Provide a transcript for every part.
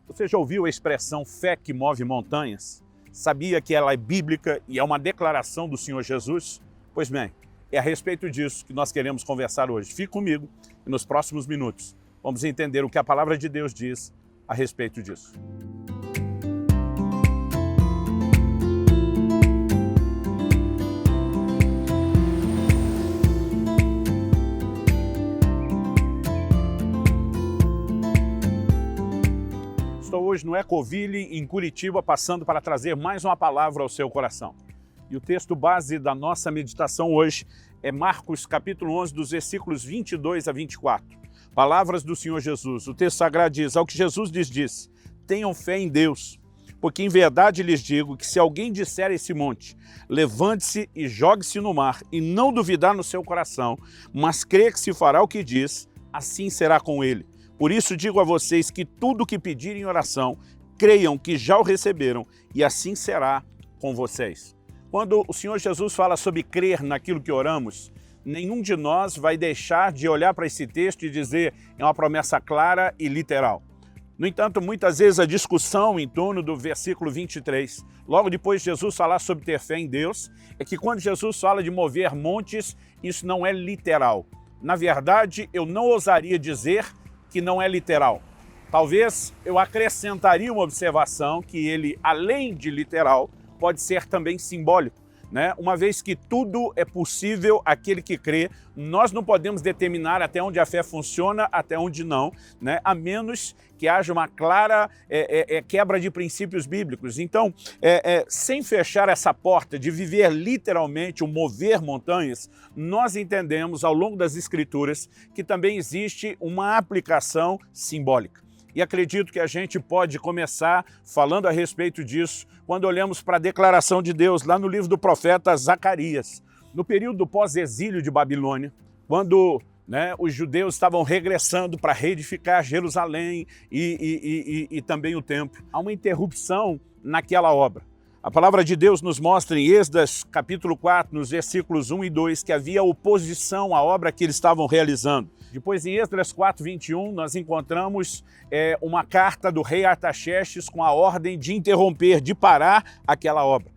Você já ouviu a expressão fé que move montanhas? Sabia que ela é bíblica e é uma declaração do Senhor Jesus? Pois bem, é a respeito disso que nós queremos conversar hoje. Fique comigo e nos próximos minutos vamos entender o que a palavra de Deus diz a respeito disso. Estou hoje no Ecoville, em Curitiba, passando para trazer mais uma palavra ao seu coração. E o texto base da nossa meditação hoje é Marcos capítulo 11, dos versículos 22 a 24. Palavras do Senhor Jesus. O texto sagrado diz: ao que Jesus lhes disse, tenham fé em Deus, porque em verdade lhes digo que se alguém disser a esse monte, levante-se e jogue-se no mar, e não duvidar no seu coração, mas crer que se fará o que diz, assim será com ele. Por isso digo a vocês que tudo o que pedirem em oração, creiam que já o receberam, e assim será com vocês. Quando o Senhor Jesus fala sobre crer naquilo que oramos, nenhum de nós vai deixar de olhar para esse texto e dizer é uma promessa clara e literal. No entanto, muitas vezes a discussão em torno do versículo 23, logo depois de Jesus falar sobre ter fé em Deus, é que quando Jesus fala de mover montes, isso não é literal. Na verdade, eu não ousaria dizer que não é literal. Talvez eu acrescentaria uma observação que ele, além de literal, pode ser também simbólico, né? Uma vez que tudo é possível àquele que crê, nós não podemos determinar até onde a fé funciona, até onde não, né? A menos que haja uma clara quebra de princípios bíblicos. Então, sem fechar essa porta de viver literalmente o mover montanhas, nós entendemos ao longo das Escrituras que também existe uma aplicação simbólica. E acredito que a gente pode começar falando a respeito disso quando olhamos para a declaração de Deus lá no livro do profeta Zacarias. No período pós-exílio de Babilônia, quando os judeus estavam regressando para reedificar Jerusalém e também o templo, há uma interrupção naquela obra. A palavra de Deus nos mostra em Êxodo capítulo 4, nos versículos 1 e 2, que havia oposição à obra que eles estavam realizando. Depois, em Êxodo 4, 21, nós encontramos uma carta do rei Artaxerxes com a ordem de interromper, de parar aquela obra.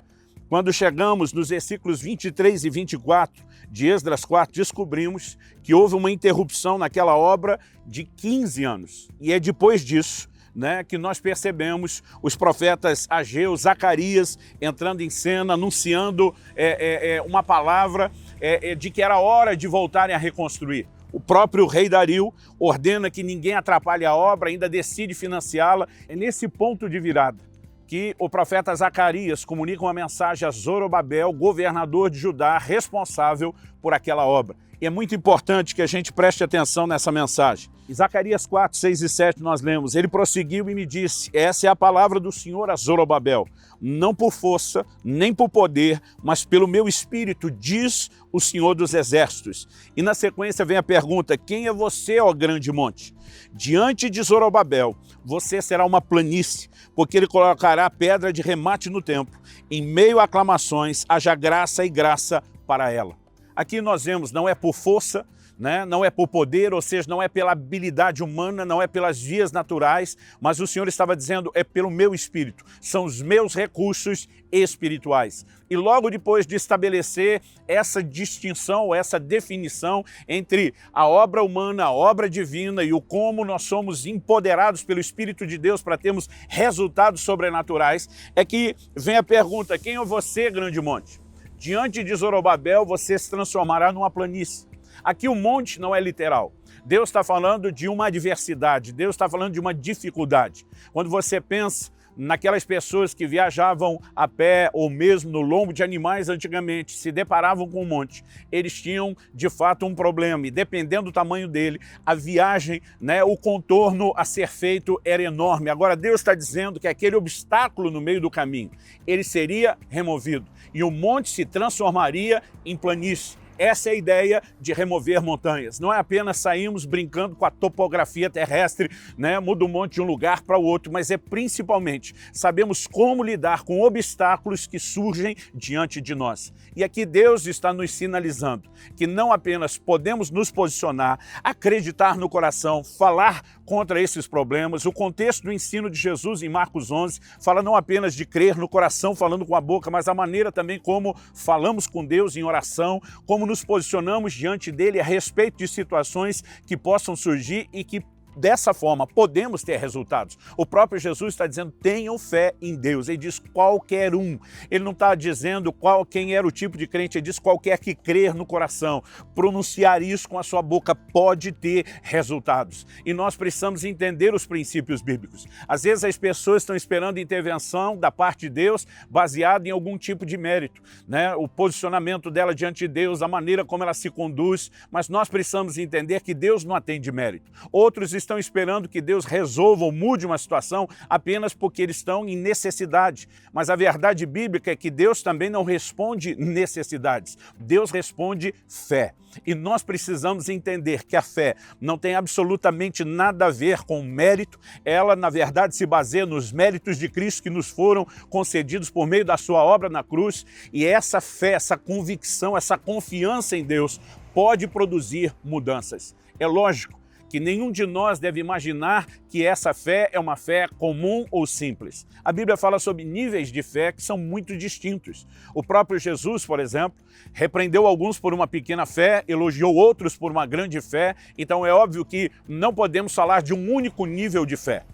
Quando chegamos nos versículos 23 e 24 de Êxodo 4, descobrimos que houve uma interrupção naquela obra de 15 anos. E é depois disso que nós percebemos os profetas Ageu, Zacarias entrando em cena, anunciando uma palavra de que era hora de voltarem a reconstruir. O próprio rei Dario ordena que ninguém atrapalhe a obra, ainda decide financiá-la. É nesse ponto de virada que o profeta Zacarias comunica uma mensagem a Zorobabel, governador de Judá, responsável por aquela obra. E é muito importante que a gente preste atenção nessa mensagem. Em Zacarias 4, 6 e 7 nós lemos: ele prosseguiu e me disse, essa é a palavra do Senhor a Zorobabel, não por força, nem por poder, mas pelo meu espírito, diz o Senhor dos Exércitos. E na sequência vem a pergunta, quem é você, ó grande monte? Diante de Zorobabel, você será uma planície, porque ele colocará pedra de remate no templo. Em meio a aclamações, haja graça e graça para ela. Aqui nós vemos, não é por força, não é por poder, ou seja, não é pela habilidade humana, não é pelas vias naturais, mas o Senhor estava dizendo, é pelo meu espírito, são os meus recursos espirituais. E logo depois de estabelecer essa distinção, essa definição entre a obra humana, a obra divina e o como nós somos empoderados pelo Espírito de Deus para termos resultados sobrenaturais, é que vem a pergunta, quem é você, grande monte? Diante de Zorobabel, você se transformará numa planície. Aqui o monte não é literal. Deus está falando de uma adversidade, Deus está falando de uma dificuldade. Quando você pensa naquelas pessoas que viajavam a pé ou mesmo no lombo de animais antigamente, se deparavam com um monte, eles tinham de fato um problema e dependendo do tamanho dele, a viagem, o contorno a ser feito era enorme. Agora Deus está dizendo que aquele obstáculo no meio do caminho, ele seria removido e o monte se transformaria em planície. Essa é a ideia de remover montanhas. Não é apenas sairmos brincando com a topografia terrestre, né? Muda um monte de um lugar para o outro, mas é principalmente sabemos como lidar com obstáculos que surgem diante de nós. E aqui Deus está nos sinalizando que não apenas podemos nos posicionar, acreditar no coração, falar contra esses problemas. O contexto do ensino de Jesus em Marcos 11 fala não apenas de crer no coração, falando com a boca, mas a maneira também como falamos com Deus em oração, como nos posicionamos diante dele a respeito de situações que possam surgir e que dessa forma podemos ter resultados. O próprio Jesus está dizendo, tenham fé em Deus. Ele diz qualquer um. Ele não está dizendo quem era o tipo de crente, ele diz qualquer que crer no coração. Pronunciar isso com a sua boca pode ter resultados. E nós precisamos entender os princípios bíblicos. Às vezes as pessoas estão esperando intervenção da parte de Deus baseado em algum tipo de mérito, né? O posicionamento dela diante de Deus, a maneira como ela se conduz, mas nós precisamos entender que Deus não atende mérito. Outros estão esperando que Deus resolva ou mude uma situação apenas porque eles estão em necessidade. Mas a verdade bíblica é que Deus também não responde necessidades. Deus responde fé. E nós precisamos entender que a fé não tem absolutamente nada a ver com mérito. Ela, na verdade, se baseia nos méritos de Cristo que nos foram concedidos por meio da sua obra na cruz. E essa fé, essa convicção, essa confiança em Deus pode produzir mudanças. É lógico que nenhum de nós deve imaginar que essa fé é uma fé comum ou simples. A Bíblia fala sobre níveis de fé que são muito distintos. O próprio Jesus, por exemplo, repreendeu alguns por uma pequena fé, elogiou outros por uma grande fé, então é óbvio que não podemos falar de um único nível de fé.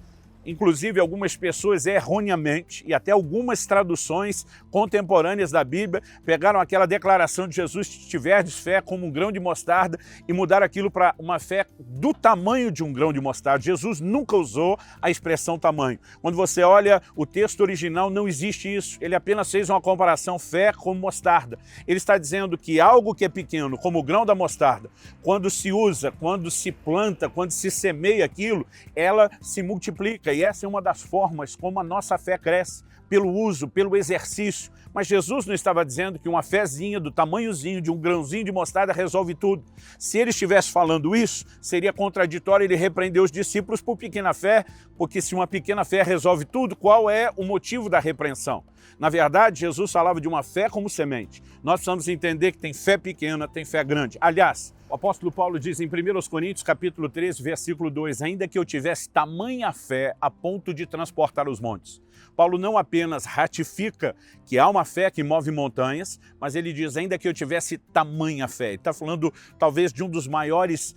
Inclusive, algumas pessoas erroneamente, e até algumas traduções contemporâneas da Bíblia, pegaram aquela declaração de Jesus, se tiverdes fé como um grão de mostarda, e mudaram aquilo para uma fé do tamanho de um grão de mostarda. Jesus nunca usou a expressão tamanho. Quando você olha o texto original, não existe isso. Ele apenas fez uma comparação fé com mostarda. Ele está dizendo que algo que é pequeno, como o grão da mostarda, quando se usa, quando se planta, quando se semeia aquilo, ela se multiplica. E essa é uma das formas como a nossa fé cresce, pelo uso, pelo exercício. Mas Jesus não estava dizendo que uma fezinha do tamanhozinho de um grãozinho de mostarda resolve tudo. Se ele estivesse falando isso, seria contraditório ele repreender os discípulos por pequena fé, porque se uma pequena fé resolve tudo, qual é o motivo da repreensão? Na verdade, Jesus falava de uma fé como semente. Nós precisamos entender que tem fé pequena, tem fé grande. Aliás, o apóstolo Paulo diz em 1 Coríntios, capítulo 13, versículo 2, ainda que eu tivesse tamanha fé a ponto de transportar os montes. Paulo não apenas ratifica que há uma fé que move montanhas, mas ele diz, ainda que eu tivesse tamanha fé. Ele está falando talvez de um dos maiores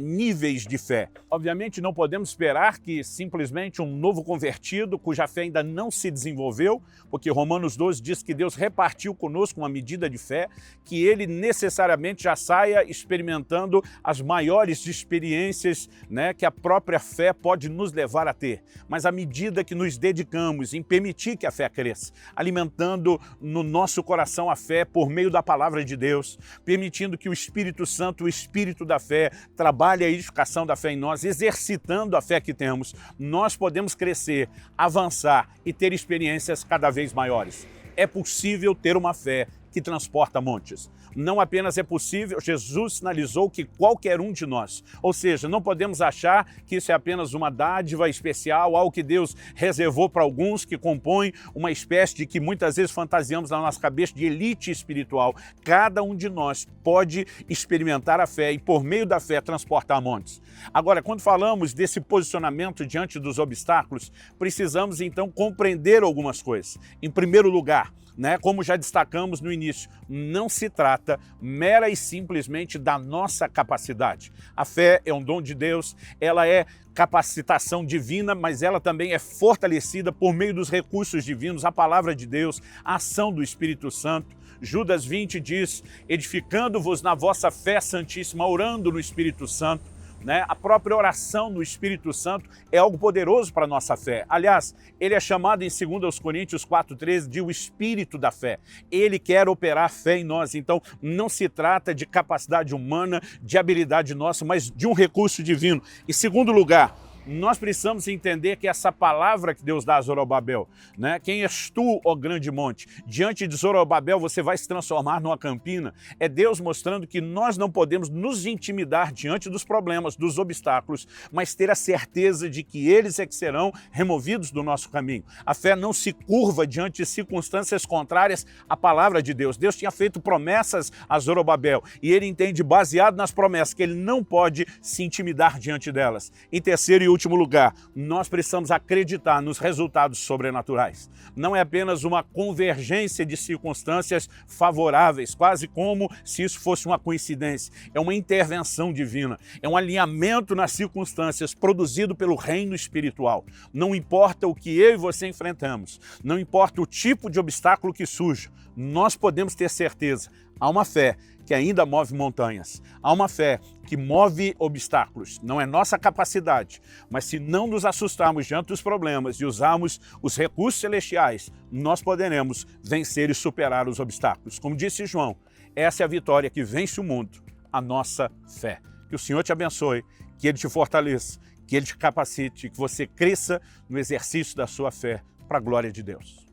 níveis de fé. Obviamente não podemos esperar que simplesmente um novo convertido, cuja fé ainda não se desenvolveu, porque Romanos 12 diz que Deus repartiu conosco uma medida de fé, que ele necessariamente já saia experimentando as maiores experiências, né, que a própria fé pode nos levar a ter. Mas à medida que nos dedicamos em permitir que a fé cresça, alimentando no nosso coração a fé por meio da palavra de Deus, permitindo que o Espírito Santo, o Espírito da fé, trabalhe a edificação da fé em nós, exercitando a fé que temos, nós podemos crescer, avançar e ter experiências cada vez maiores. É possível ter uma fé que transporta montes. Não apenas é possível, Jesus sinalizou que qualquer um de nós, ou seja, não podemos achar que isso é apenas uma dádiva especial, algo que Deus reservou para alguns, que compõe uma espécie de que muitas vezes fantasiamos na nossa cabeça de elite espiritual. Cada um de nós pode experimentar a fé e por meio da fé transportar montes. Agora, quando falamos desse posicionamento diante dos obstáculos, precisamos então compreender algumas coisas. Em primeiro lugar, como já destacamos no início, não se trata mera e simplesmente da nossa capacidade. A fé é um dom de Deus, ela é capacitação divina, mas ela também é fortalecida por meio dos recursos divinos, a palavra de Deus, a ação do Espírito Santo. Judas 20 diz, edificando-vos na vossa fé santíssima, orando no Espírito Santo. A própria oração no Espírito Santo é algo poderoso para a nossa fé. Aliás, ele é chamado em 2 Coríntios 4,13 de o Espírito da fé. Ele quer operar fé em nós. Então, não se trata de capacidade humana, de habilidade nossa, mas de um recurso divino. Em segundo lugar, Nós precisamos entender que essa palavra que Deus dá a Zorobabel, né? Quem és tu, ó grande monte? Diante de Zorobabel você vai se transformar numa campina. É Deus mostrando que nós não podemos nos intimidar diante dos problemas, dos obstáculos, mas ter a certeza de que eles é que serão removidos do nosso caminho. A fé não se curva diante de circunstâncias contrárias à palavra de Deus. Deus tinha feito promessas a Zorobabel e ele entende, baseado nas promessas, que ele não pode se intimidar diante delas. Em terceiro e último lugar, nós precisamos acreditar nos resultados sobrenaturais. Não é apenas uma convergência de circunstâncias favoráveis, quase como se isso fosse uma coincidência. É uma intervenção divina, é um alinhamento nas circunstâncias produzido pelo reino espiritual. Não importa o que eu e você enfrentamos, não importa o tipo de obstáculo que surja, nós podemos ter certeza, há uma fé que ainda move montanhas. Há uma fé que move obstáculos. Não é nossa capacidade, mas se não nos assustarmos diante dos problemas e usarmos os recursos celestiais, nós poderemos vencer e superar os obstáculos. Como disse João, essa é a vitória que vence o mundo, a nossa fé. Que o Senhor te abençoe, que Ele te fortaleça, que Ele te capacite, que você cresça no exercício da sua fé para a glória de Deus.